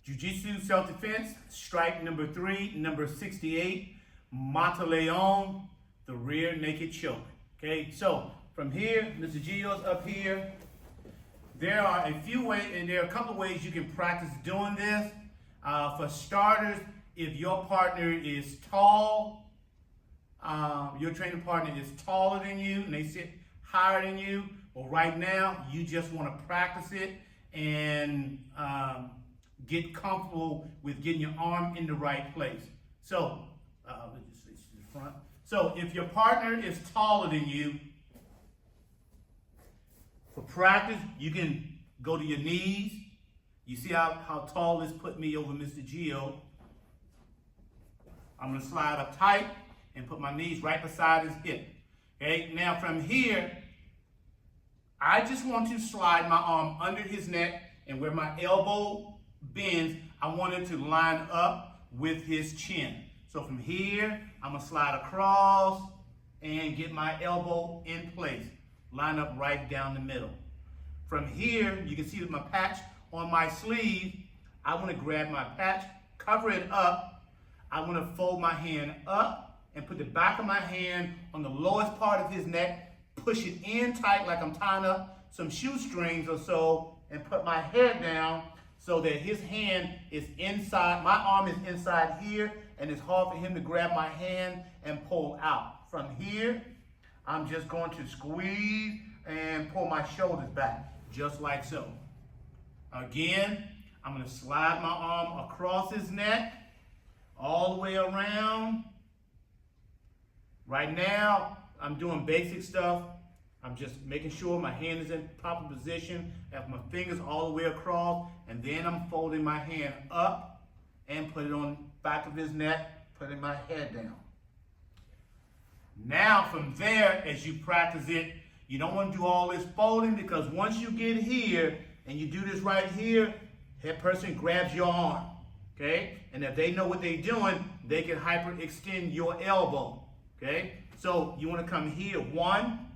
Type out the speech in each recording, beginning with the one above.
Jiu-Jitsu self-defense, strike number 3, number 68, Leao, the rear naked choke. Okay, so from here, Mr. Gio's up here. There are a few ways, and there are a couple of ways you can practice doing this. For starters, if your partner is tall, your training partner is taller than you, and they sit higher than you, well, right now, you just want to practice it and get comfortable with getting your arm in the right place. So, let's just switch to the front. So, if your partner is taller than you, for practice, you can go to your knees. You see how tall this put me over Mr. Gio. I'm going to slide up tight and put my knees right beside his hip. Okay, now from here, I just want to slide my arm under his neck, and where my elbow bends, I want it to line up with his chin. So from here, I'm going to slide across and get my elbow in place. Line up right down the middle. From here, you can see with my patch on my sleeve, I want to grab my patch, cover it up. I want to fold my hand up and put the back of my hand on the lowest part of his neck, push it in tight like I'm tying up some shoestrings or so, and put my head down so that his hand is inside, my arm is inside here, and it's hard for him to grab my hand and pull out. From here, I'm just going to squeeze and pull my shoulders back, just like so. Again, I'm going to slide my arm across his neck, all the way around. Right now, I'm doing basic stuff. I'm just making sure my hand is in proper position, have my fingers all the way across, and then I'm folding my hand up and put it on the back of his neck, putting my head down. Now from there, as you practice it, you don't want to do all this folding, because once you get here and you do this right here, that person grabs your arm, okay? And if they know what they're doing, they can hyperextend your elbow, okay? So you want to come here, one,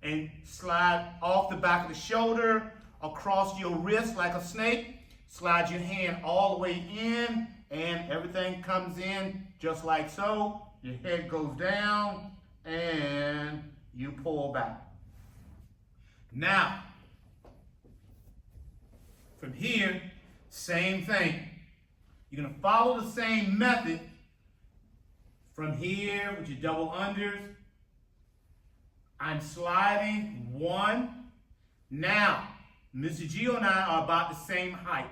and slide off the back of the shoulder, across your wrist like a snake. Slide your hand all the way in, and everything comes in just like so. Your head goes down, and you pull back. Now, from here, same thing. You're going to follow the same method from here with your double unders. I'm sliding, one. Now, Mr. Gio and I are about the same height.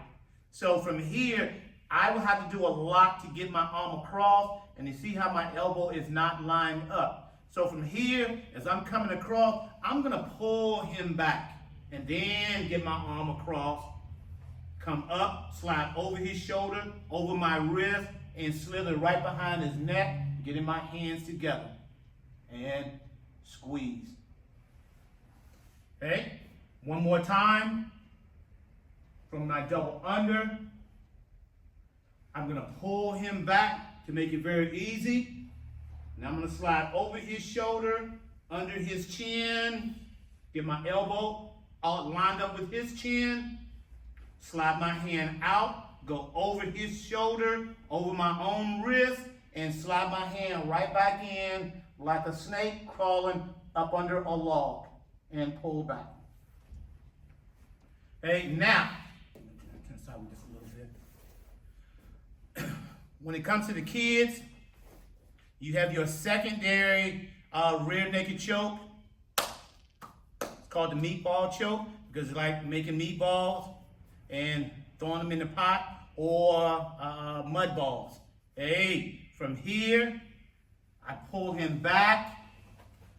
So from here, I will have to do a lot to get my arm across, and you see how my elbow is not lined up. So from here, as I'm coming across, I'm gonna pull him back and then get my arm across, come up, slide over his shoulder, over my wrist, and slither right behind his neck, getting my hands together, and squeeze. Okay, one more time. From my double under, I'm gonna pull him back to make it very easy. Now I'm gonna slide over his shoulder, under his chin, get my elbow all lined up with his chin, slide my hand out, go over his shoulder, over my own wrist, and slide my hand right back in like a snake crawling up under a log, and pull back. Okay, now, turn aside just a little bit. When it comes to the kids, you have your secondary rear naked choke. It's called the meatball choke, because it's like making meatballs and throwing them in the pot, or mud balls. Hey, from here, I pull him back.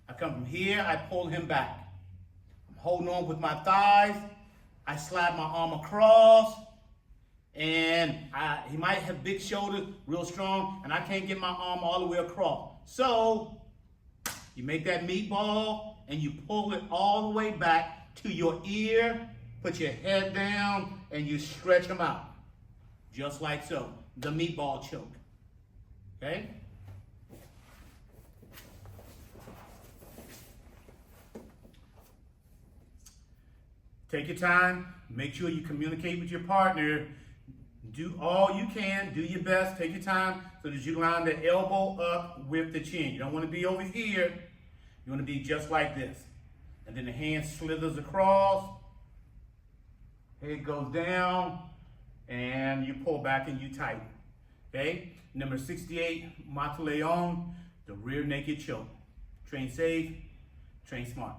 I come from here, I pull him back. I'm holding on with my thighs. I slide my arm across, and he might have big shoulders, real strong, and I can't get my arm all the way across. So you make that meatball, and you pull it all the way back to your ear, put your head down, and you stretch them out, just like so, the meatball choke, okay? Take your time, make sure you communicate with your partner. Do all you can, do your best, take your time so that you line the elbow up with the chin. You don't want to be over here. You want to be just like this. And then the hand slithers across, head goes down, and you pull back and you tighten. Okay? Number 68, Mata Leao, the rear naked choke. Train safe, train smart.